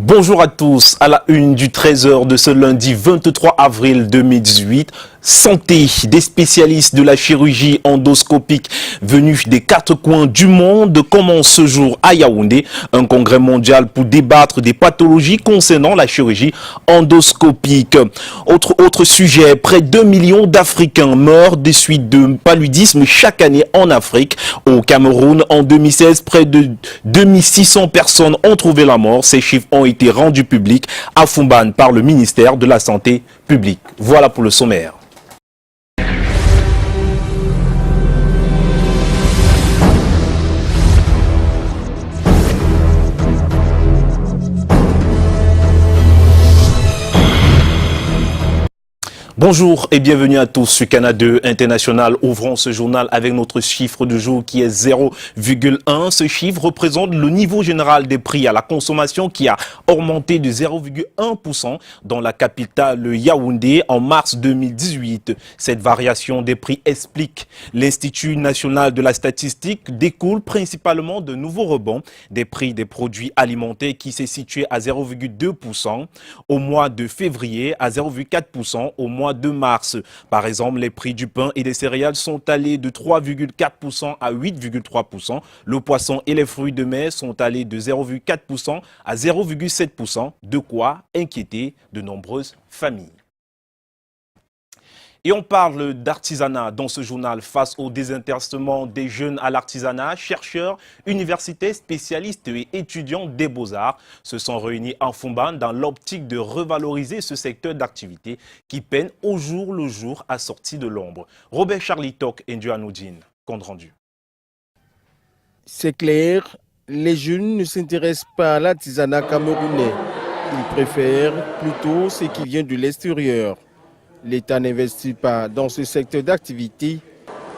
Bonjour à tous, à la une du 13h de ce lundi 23 avril 2018. Santé, des spécialistes de la chirurgie endoscopique venus des quatre coins du monde commencent ce jour à Yaoundé, un congrès mondial pour débattre des pathologies concernant la chirurgie endoscopique. Autre sujet, près de 2 millions d'Africains meurent des suites de paludisme chaque année en Afrique. Au Cameroun, en 2016, près de 2600 personnes ont trouvé la mort. Ces chiffres ont été rendus publics à Fumban par le ministère de la Santé publique. Voilà pour le sommaire. Bonjour et bienvenue à tous sur Canal 2 International. Ouvrons ce journal avec notre chiffre du jour qui est 0,1. Ce chiffre représente le niveau général des prix à la consommation qui a augmenté de 0,1% dans la capitale Yaoundé en mars 2018. Cette variation des prix explique l'Institut national de la statistique découle principalement de nouveaux rebonds des prix des produits alimentaires qui s'est situé à 0,2% au mois de février, à 0,4% au mois de mars. Par exemple, les prix du pain et des céréales sont allés de 3,4% à 8,3%. Le poisson et les fruits de mer sont allés de 0,4% à 0,7%. De quoi inquiéter de nombreuses familles. Et on parle d'artisanat dans ce journal face au désintéressement des jeunes à l'artisanat. Chercheurs, universitaires, spécialistes et étudiants des beaux-arts se sont réunis en Fumban dans l'optique de revaloriser ce secteur d'activité qui peine au jour le jour à sortir de l'ombre. Robert Charlie Tok et Ndioanoudine, compte rendu. C'est clair, les jeunes ne s'intéressent pas à l'artisanat camerounais. Ils préfèrent plutôt ce qui vient de l'extérieur. L'État n'investit pas dans ce secteur d'activité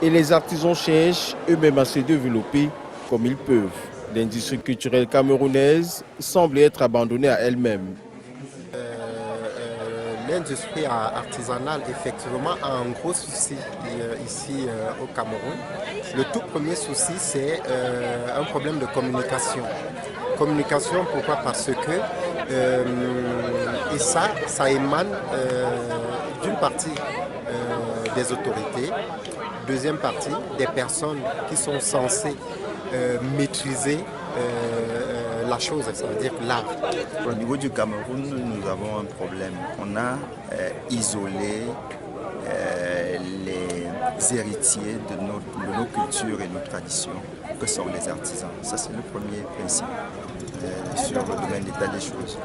et les artisans cherchent eux-mêmes à se développer comme ils peuvent. L'industrie culturelle camerounaise semble être abandonnée à elle-même. L'industrie artisanale, effectivement, a un gros souci ici au Cameroun. Le tout premier souci, c'est un problème de communication. Communication, pourquoi? Parce que, et ça émane d'une partie des autorités, deuxième partie des personnes qui sont censées maîtriser la chose, ça veut dire l'art. Au niveau du Cameroun, nous avons un problème. On a isolé les héritiers de nos cultures et nos traditions, que sont les artisans. Ça, c'est le premier principe sur le domaine d'état des choses.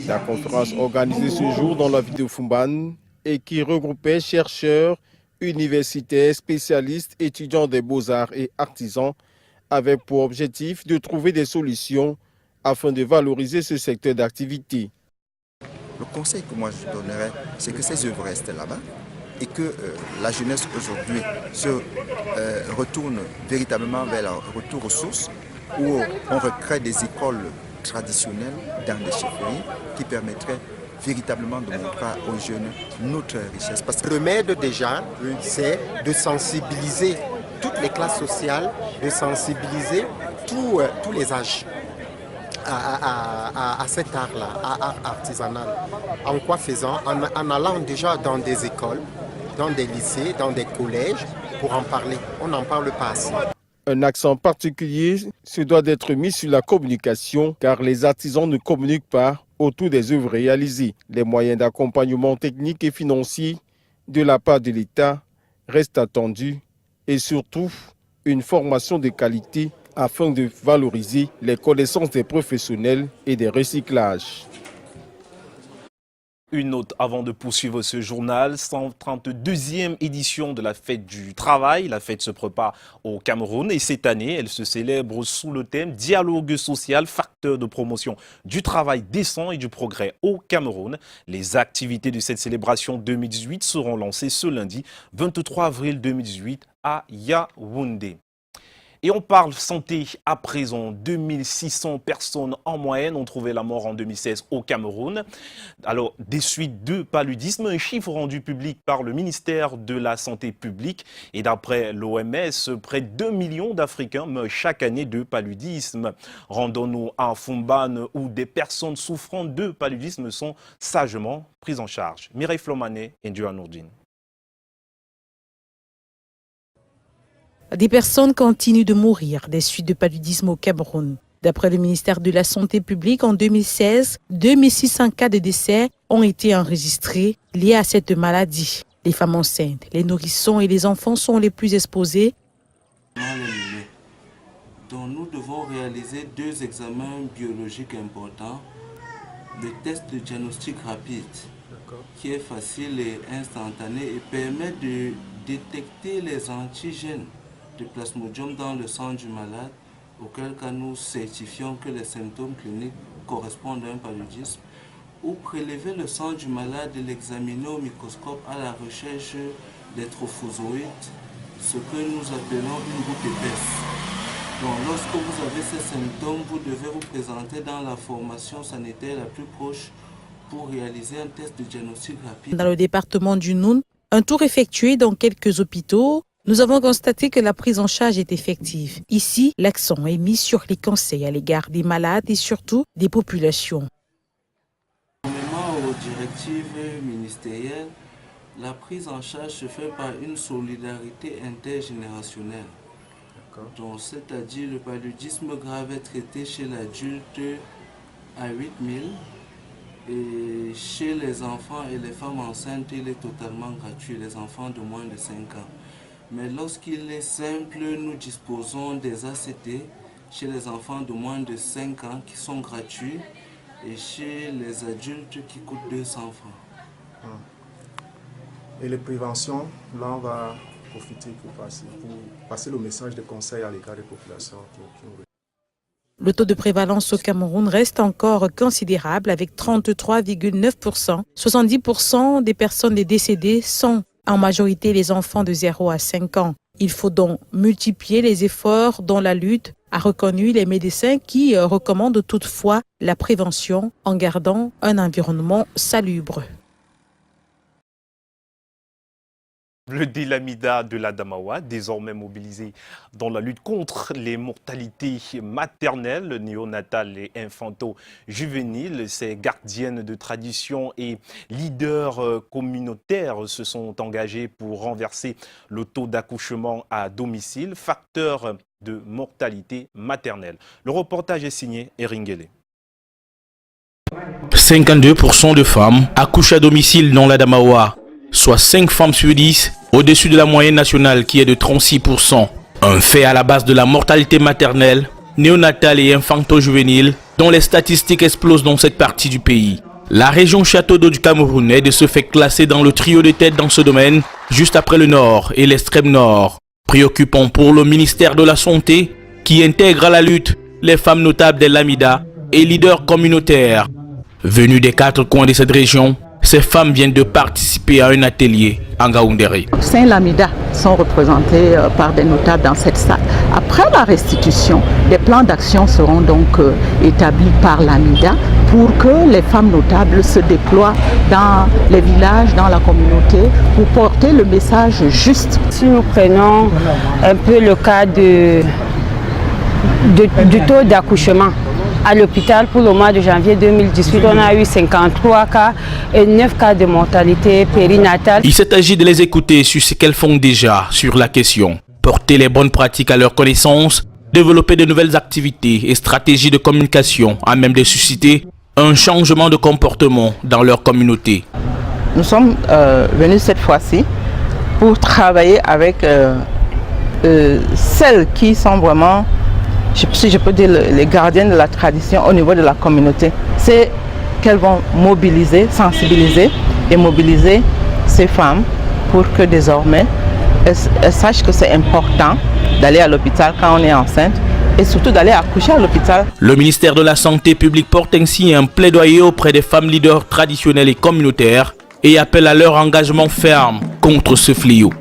La conférence organisée ce jour dans la ville de Fumban et qui regroupait chercheurs, universitaires, spécialistes, étudiants des beaux-arts et artisans avait pour objectif de trouver des solutions afin de valoriser ce secteur d'activité. Le conseil que moi je donnerais, c'est que ces œuvres restent là-bas et que la jeunesse aujourd'hui se retourne véritablement vers le retour aux sources où on recrée des écoles traditionnelles dans des chefferies qui permettraient véritablement de montrer aux jeunes notre richesse. Parce que le remède déjà, c'est de sensibiliser toutes les classes sociales, de sensibiliser tous les âges à cet art-là, à art artisanal. En quoi faisant? En allant déjà dans des écoles, dans des lycées, dans des collèges, pour en parler. On n'en parle pas assez. Un accent particulier se doit d'être mis sur la communication car les artisans ne communiquent pas autour des œuvres réalisées. Les moyens d'accompagnement technique et financier de la part de l'État restent attendus et surtout une formation de qualité afin de valoriser les connaissances des professionnels et des recyclages. Une note avant de poursuivre ce journal, 132e édition de la fête du travail. La fête se prépare au Cameroun et cette année, elle se célèbre sous le thème Dialogue social, facteur de promotion du travail décent et du progrès au Cameroun. Les activités de cette célébration 2018 seront lancées ce lundi 23 avril 2018 à Yaoundé. Et on parle santé à présent. 2600 personnes en moyenne ont trouvé la mort en 2016 au Cameroun. Alors, des suites de paludisme, un chiffre rendu public par le ministère de la Santé publique. Et d'après l'OMS, près de 2 millions d'Africains meurent chaque année de paludisme. Rendons-nous à Fumbane où des personnes souffrant de paludisme sont sagement prises en charge. Mireille Flomané et Ndua Nourdine. Des personnes continuent de mourir des suites de paludisme au Cameroun. D'après le ministère de la Santé publique, en 2016, 2600 cas de décès ont été enregistrés liés à cette maladie. Les femmes enceintes, les nourrissons et les enfants sont les plus exposés. Donc nous devons réaliser 2 examens biologiques importants. Le test de diagnostic rapide, qui est facile et instantané et permet de détecter les antigènes de Plasmodium dans le sang du malade, auquel cas nous certifions que les symptômes cliniques correspondent à un paludisme, ou prélever le sang du malade et l'examiner au microscope à la recherche des trophozoïdes, ce que nous appelons une goutte épaisse. Donc lorsque vous avez ces symptômes, vous devez vous présenter dans la formation sanitaire la plus proche pour réaliser un test de diagnostic rapide. Dans le département du Noun, un tour effectué dans quelques hôpitaux, nous avons constaté que la prise en charge est effective. Ici, l'accent est mis sur les conseils à l'égard des malades et surtout des populations. Conformément aux directives ministérielles, la prise en charge se fait par une solidarité intergénérationnelle. Donc, c'est-à-dire le paludisme grave est traité chez l'adulte à 8 000 et chez les enfants et les femmes enceintes, il est totalement gratuit, les enfants de moins de 5 ans. Mais lorsqu'il est simple, nous disposons des ACT chez les enfants de moins de 5 ans qui sont gratuits et chez les adultes qui coûtent 200 francs. Et les préventions, là on va profiter pour passer le message de conseil à l'égard des populations. Le taux de prévalence au Cameroun reste encore considérable avec 33,9%. 70% des personnes décédées sont en majorité les enfants de 0 à 5 ans. Il faut donc multiplier les efforts dans la lutte, a reconnu les médecins qui recommandent toutefois la prévention en gardant un environnement salubre. Le Dilamida de l'Adamawa, désormais mobilisé dans la lutte contre les mortalités maternelles, néonatales et infanto-juvéniles. Ces gardiennes de tradition et leaders communautaires se sont engagés pour renverser le taux d'accouchement à domicile, facteur de mortalité maternelle. Le reportage est signé Eringele. 52% de femmes accouchent à domicile dans l'Adamawa, soit 5 femmes sur 10, au-dessus de la moyenne nationale qui est de 36%. Un fait à la base de la mortalité maternelle, néonatale et infanto-juvénile, dont les statistiques explosent dans cette partie du pays. La région Château d'Eau du Cameroun est de ce fait classée dans le trio de tête dans ce domaine, juste après le Nord et l'extrême Nord. Préoccupant pour le ministère de la Santé, qui intègre à la lutte les femmes notables des Lamida et leaders communautaires. Venus des 4 coins de cette région, ces femmes viennent de participer à un atelier en Gaoundéré. 5 Lamida sont représentés par des notables dans cette salle. Après la restitution, des plans d'action seront donc établis par Lamida pour que les femmes notables se déploient dans les villages, dans la communauté, pour porter le message juste. Si nous prenons un peu le cas du taux d'accouchement, à l'hôpital, pour le mois de janvier 2018, on a eu 53 cas et 9 cas de mortalité périnatale. Il s'est agi de les écouter sur ce qu'elles font déjà sur la question. Porter les bonnes pratiques à leur connaissance, développer de nouvelles activités et stratégies de communication à même de susciter un changement de comportement dans leur communauté. Nous sommes venus cette fois-ci pour travailler avec celles qui sont vraiment, si je peux dire, les gardiennes de la tradition au niveau de la communauté. C'est qu'elles vont mobiliser, sensibiliser et mobiliser ces femmes pour que désormais elles sachent que c'est important d'aller à l'hôpital quand on est enceinte et surtout d'aller accoucher à l'hôpital. Le ministère de la Santé publique porte ainsi un plaidoyer auprès des femmes leaders traditionnelles et communautaires et appelle à leur engagement ferme contre ce fléau.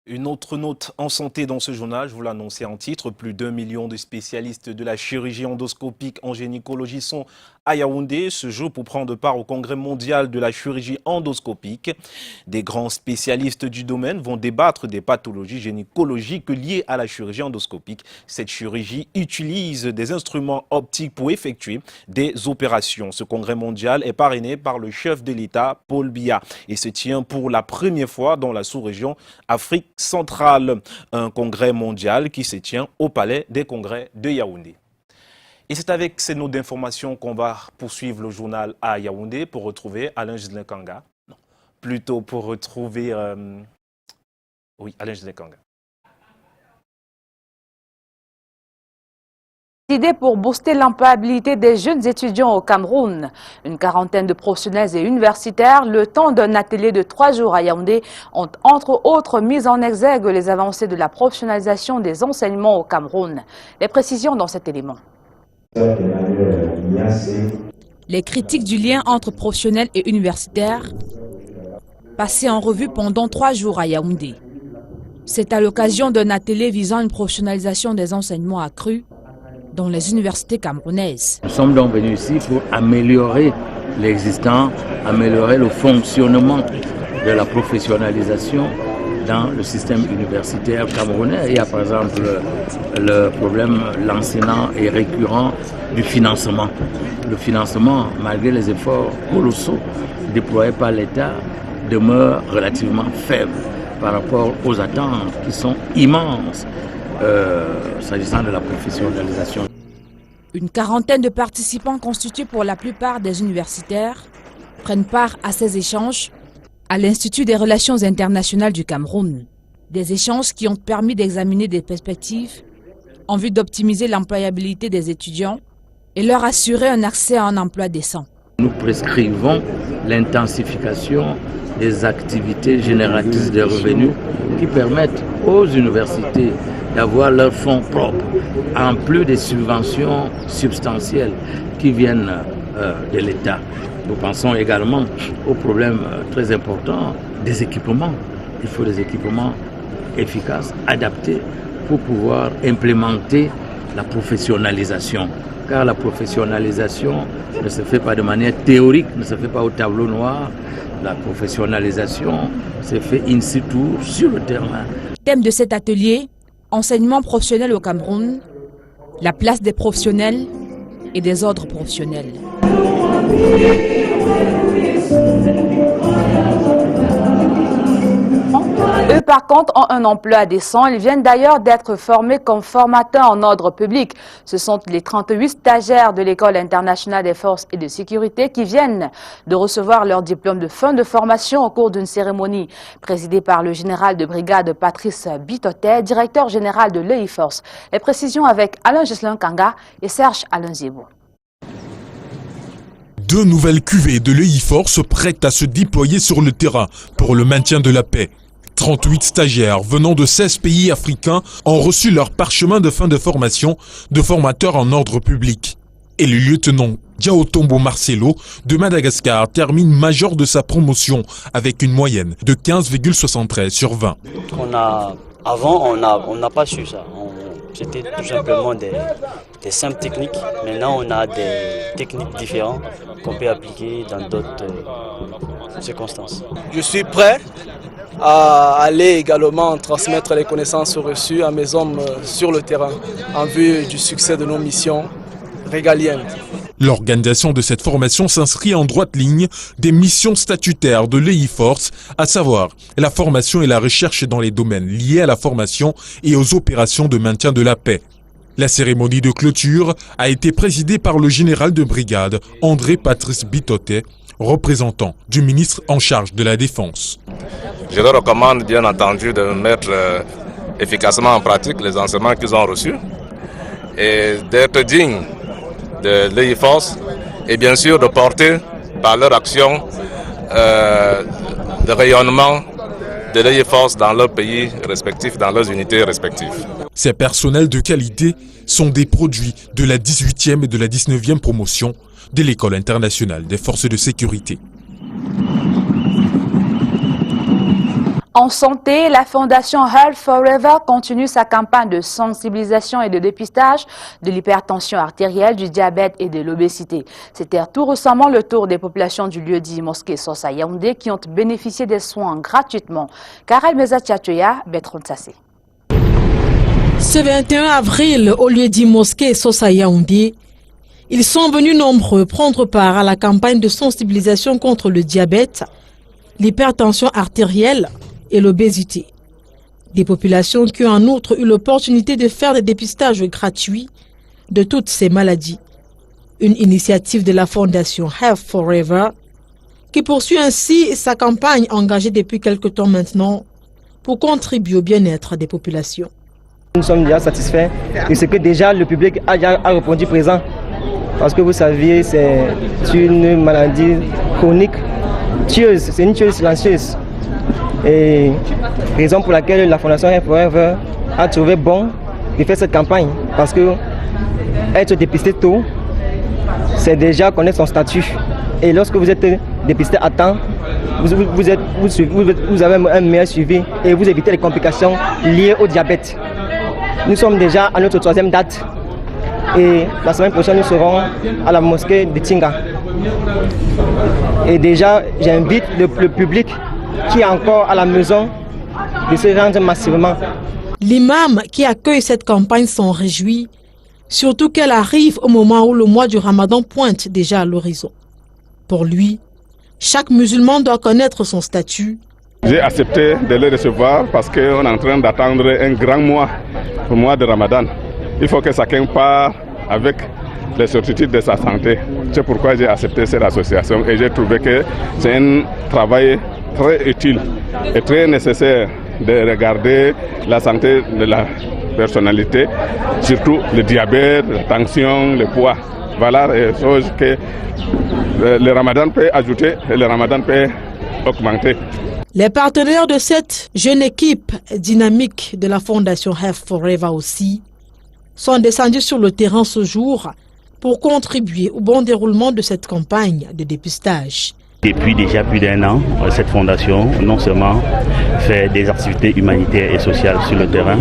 Une autre note en santé dans ce journal, je vous l'annonçais en titre, plus d'1 million de spécialistes de la chirurgie endoscopique en gynécologie sont à Yaoundé ce jour pour prendre part au congrès mondial de la chirurgie endoscopique. Des grands spécialistes du domaine vont débattre des pathologies gynécologiques liées à la chirurgie endoscopique. Cette chirurgie utilise des instruments optiques pour effectuer des opérations. Ce congrès mondial est parrainé par le chef de l'État, Paul Biya, et se tient pour la première fois dans la sous-région Afrique centrale. Un congrès mondial qui se tient au Palais des Congrès de Yaoundé. Et c'est avec ces notes d'information qu'on va poursuivre le journal à Yaoundé pour retrouver Alain Gislain Kanga. Non, plutôt pour retrouver... Alain Gislain Kanga. Idée pour booster l'employabilité des jeunes étudiants au Cameroun. Une quarantaine de professionnels et universitaires, le temps d'un atelier de 3 jours à Yaoundé, ont entre autres mis en exergue les avancées de la professionnalisation des enseignements au Cameroun. Les précisions dans cet élément. Les critiques du lien entre professionnels et universitaires, passées en revue pendant 3 jours à Yaoundé. C'est à l'occasion d'un atelier visant une professionnalisation des enseignements accrus dans les universités camerounaises. Nous sommes donc venus ici pour améliorer l'existant, améliorer le fonctionnement de la professionnalisation dans le système universitaire camerounais. Il y a par exemple le problème lancinant et récurrent du financement. Le financement, malgré les efforts colossaux déployés par l'État, demeure relativement faible par rapport aux attentes qui sont immenses s'agissant de la professionnalisation. Une quarantaine de participants constitués pour la plupart des universitaires prennent part à ces échanges à l'Institut des Relations Internationales du Cameroun. Des échanges qui ont permis d'examiner des perspectives en vue d'optimiser l'employabilité des étudiants et leur assurer un accès à un emploi décent. Nous prescrivons l'intensification des activités génératrices de revenus qui permettent aux universités d'avoir leurs fonds propres, en plus des subventions substantielles qui viennent de l'État. Nous pensons également au problème très important des équipements. Il faut des équipements efficaces, adaptés pour pouvoir implémenter la professionnalisation. Car la professionnalisation ne se fait pas de manière théorique, ne se fait pas au tableau noir. La professionnalisation se fait in situ, sur le terrain. Thème de cet atelier, enseignement professionnel au Cameroun, la place des professionnels et des ordres professionnels. Eux, par contre, ont un emploi décent. Ils viennent d'ailleurs d'être formés comme formateurs en ordre public. Ce sont les 38 stagiaires de l'École internationale des forces et de sécurité qui viennent de recevoir leur diplôme de fin de formation au cours d'une cérémonie présidée par le général de brigade Patrice Bitotet, directeur général de l'EI-Force. Les précisions avec Alain Gislain Kanga et Serge Alain Zibou. 2 nouvelles cuvées de l'EI-Force prêtes à se déployer sur le terrain pour le maintien de la paix. 38 stagiaires venant de 16 pays africains ont reçu leur parchemin de fin de formation de formateurs en ordre public. Et le lieutenant Diaotombo Marcelo de Madagascar termine major de sa promotion avec une moyenne de 15,73 sur 20. Avant, on n'a pas su ça. C'était tout simplement des simples techniques. Maintenant, on a des techniques différentes qu'on peut appliquer dans d'autres circonstances. Je suis prêt à aller également transmettre les connaissances reçues à mes hommes sur le terrain en vue du succès de nos missions régaliennes. L'organisation de cette formation s'inscrit en droite ligne des missions statutaires de l'EI-Force, à savoir la formation et la recherche dans les domaines liés à la formation et aux opérations de maintien de la paix. La cérémonie de clôture a été présidée par le général de brigade André Patrice Bitotet, représentant du ministre en charge de la Défense. Je leur recommande bien entendu de mettre efficacement en pratique les enseignements qu'ils ont reçus et d'être dignes de l'EI-Force et bien sûr de porter par leur action le rayonnement de l'EI-Force dans leurs pays respectifs, dans leurs unités respectives. Ces personnels de qualité sont des produits de la 18e et de la 19e promotion de l'École internationale des forces de sécurité. En santé, la Fondation Health Forever continue sa campagne de sensibilisation et de dépistage de l'hypertension artérielle, du diabète et de l'obésité. C'était tout récemment le tour des populations du lieu-dit Mosquée Sosa Yaoundé qui ont bénéficié des soins gratuitement. Karel Meza-Tchatoya, Bertrand Sassé. Ce 21 avril, au lieu-dit Mosquée Sosa Yaoundé, ils sont venus nombreux prendre part à la campagne de sensibilisation contre le diabète, l'hypertension artérielle et l'obésité. Des populations qui ont en outre eu l'opportunité de faire des dépistages gratuits de toutes ces maladies. Une initiative de la Fondation Health Forever qui poursuit ainsi sa campagne engagée depuis quelque temps maintenant pour contribuer au bien-être des populations. Nous sommes déjà satisfaits de ce que déjà le public a répondu présent. Parce que vous savez, c'est une maladie chronique, tueuse, c'est une tueuse silencieuse. Et raison pour laquelle la Fondation Health Forever a trouvé bon de faire cette campagne. Parce que être dépisté tôt, c'est déjà connaître son statut. Et lorsque vous êtes dépisté à temps, vous avez un meilleur suivi et vous évitez les complications liées au diabète. Nous sommes déjà à notre 3e date. Et la semaine prochaine, nous serons à la mosquée de Tinga. Et déjà, j'invite le public qui est encore à la maison de se rendre massivement. L'imam qui accueille cette campagne s'en réjouit, surtout qu'elle arrive au moment où le mois du Ramadan pointe déjà à l'horizon. Pour lui, chaque musulman doit connaître son statut. J'ai accepté de les recevoir parce qu'on est en train d'attendre un grand mois, le mois de Ramadan. Il faut que chacun part avec les certitudes de sa santé. C'est pourquoi j'ai accepté cette association et j'ai trouvé que c'est un travail très utile et très nécessaire de regarder la santé de la personnalité, surtout le diabète, la tension, le poids. Voilà les choses que le Ramadan peut ajouter et le Ramadan peut augmenter. Les partenaires de cette jeune équipe dynamique de la Fondation Health Forever aussi sont descendus sur le terrain ce jour pour contribuer au bon déroulement de cette campagne de dépistage. Depuis déjà plus d'1 an, cette fondation non seulement fait des activités humanitaires et sociales sur le terrain,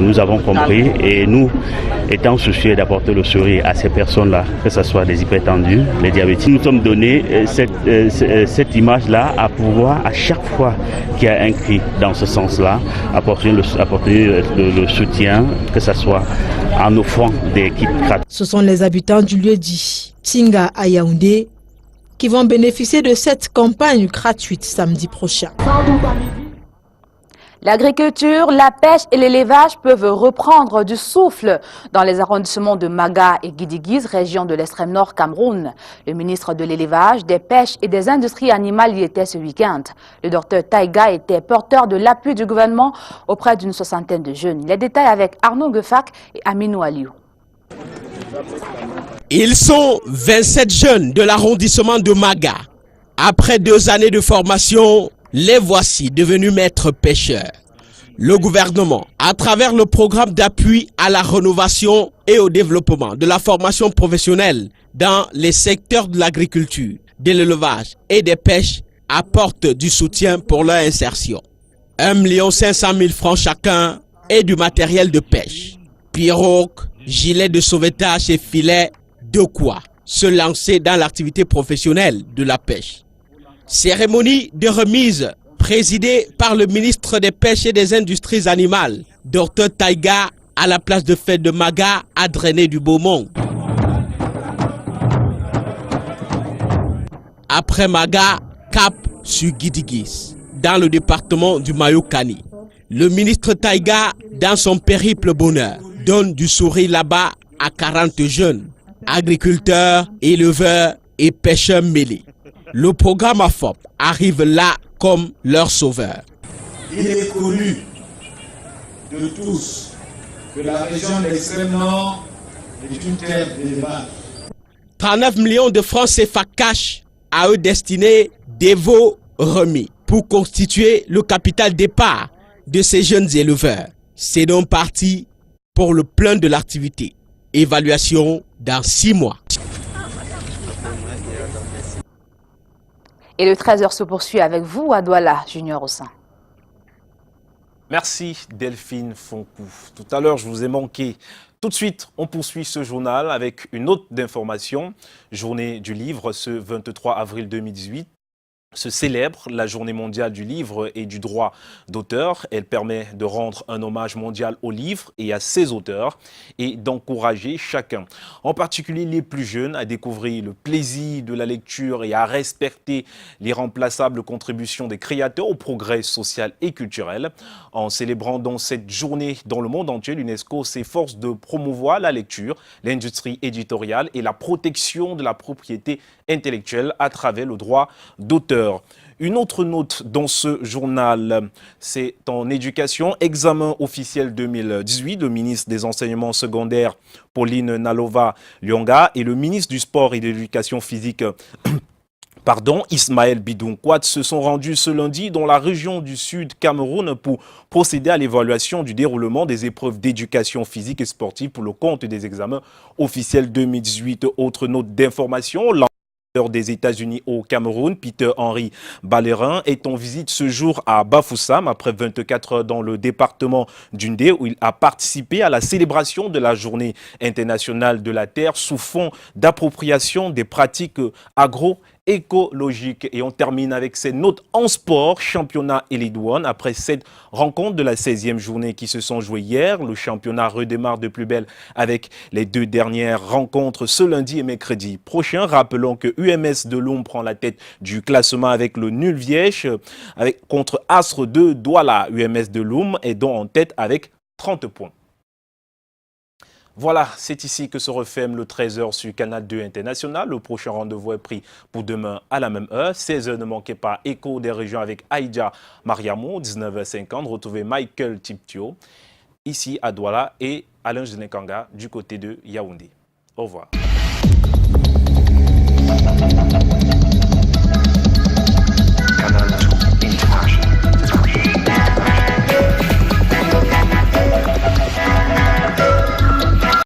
nous avons compris et nous étant soucieux d'apporter le sourire à ces personnes-là, que ce soit les hypertendus, les diabétiques, nous sommes donné cette image-là à pouvoir, à chaque fois qu'il y a un cri dans ce sens-là, apporter le soutien, que ce soit en offrant des kits gratuits. Ce sont les habitants du lieu-dit Tinga à Yaoundé qui vont bénéficier de cette campagne gratuite samedi prochain. L'agriculture, la pêche et l'élevage peuvent reprendre du souffle dans les arrondissements de Maga et Guidiguiz, région de l'extrême nord Cameroun. Le ministre de l'élevage, des pêches et des industries animales y était ce week-end. Le docteur Taïga était porteur de l'appui du gouvernement auprès d'une 60aine de jeunes. Les détails avec Arnaud Gefak et Aminou Aliou. Ils sont 27 jeunes de l'arrondissement de Maga. Après 2 années de formation, les voici devenus maîtres pêcheurs. Le gouvernement, à travers le programme d'appui à la rénovation et au développement de la formation professionnelle dans les secteurs de l'agriculture, de l'élevage et des pêches, apporte du soutien pour leur insertion. 1 500 000 francs chacun et du matériel de pêche. Pirogue, gilets de sauvetage et filets, de quoi se lancer dans l'activité professionnelle de la pêche. Cérémonie de remise présidée par le ministre des Pêches et des Industries animales, Dr Taïga, à la place de fête de Maga, à Drainer du Beaumont. Après Maga, cap sur Guidiguiz, dans le département du Mayokani. Le ministre Taïga, dans son périple bonheur, donne du sourire là-bas à 40 jeunes, agriculteurs, éleveurs et pêcheurs mêlés. Le programme AFOP arrive là comme leur sauveur. Il est connu de tous que la région de l'extrême nord est une terre d'élevage. 39 millions de francs CFA cash à eux destinés, des veaux remis pour constituer le capital départ de ces jeunes éleveurs. C'est donc parti pour le plein de l'activité. Évaluation dans 6 mois. Et le 13h se poursuit avec vous à Douala, Junior Ossin. Merci Delphine Fonkou. Tout à l'heure, je vous ai manqué. Tout de suite, on poursuit ce journal avec une autre d'information. Journée du livre, ce 23 avril 2018. Se célèbre la journée mondiale du livre et du droit d'auteur. Elle permet de rendre un hommage mondial au livre et à ses auteurs et d'encourager chacun, en particulier les plus jeunes, à découvrir le plaisir de la lecture et à respecter l'irremplaçable contribution des créateurs au progrès social et culturel. En célébrant donc cette journée dans le monde entier, l'UNESCO s'efforce de promouvoir la lecture, l'industrie éditoriale et la protection de la propriété intellectuelle à travers le droit d'auteur. Une autre note dans ce journal, c'est en éducation, examen officiel 2018. Le ministre des Enseignements secondaires, Pauline Nalova-Lyonga, et le ministre du Sport et de l'Éducation physique, Ismaël Bidounkouat, se sont rendus ce lundi dans la région du Sud Cameroun pour procéder à l'évaluation du déroulement des épreuves d'éducation physique et sportive pour le compte des examens officiels 2018. Autre note d'information, des États-Unis au Cameroun, Peter Henry Balérin, est en visite ce jour à Bafoussam après 24 heures dans le département d'Undé où il a participé à la célébration de la Journée internationale de la Terre sous fond d'appropriation des pratiques agro-écologiques. Et on termine avec ces notes en sport, championnat et League One. Après cette rencontre de la 16e journée qui se sont jouées hier, le championnat redémarre de plus belle avec les deux dernières rencontres ce lundi et mercredi prochain. Rappelons que UMS de Loum prend la tête du classement avec le nul Vièche contre Astre de Douala. UMS de Loum est donc en tête avec 30 points. Voilà, c'est ici que se referme le 13h sur Canal 2 International. Le prochain rendez-vous est pris pour demain à la même heure. 16h, ne manquez pas Écho des régions avec Aïdja Mariamou. 19h50, retrouvez Michael Tiptio ici à Douala et Alain Genekanga du côté de Yaoundé. Au revoir.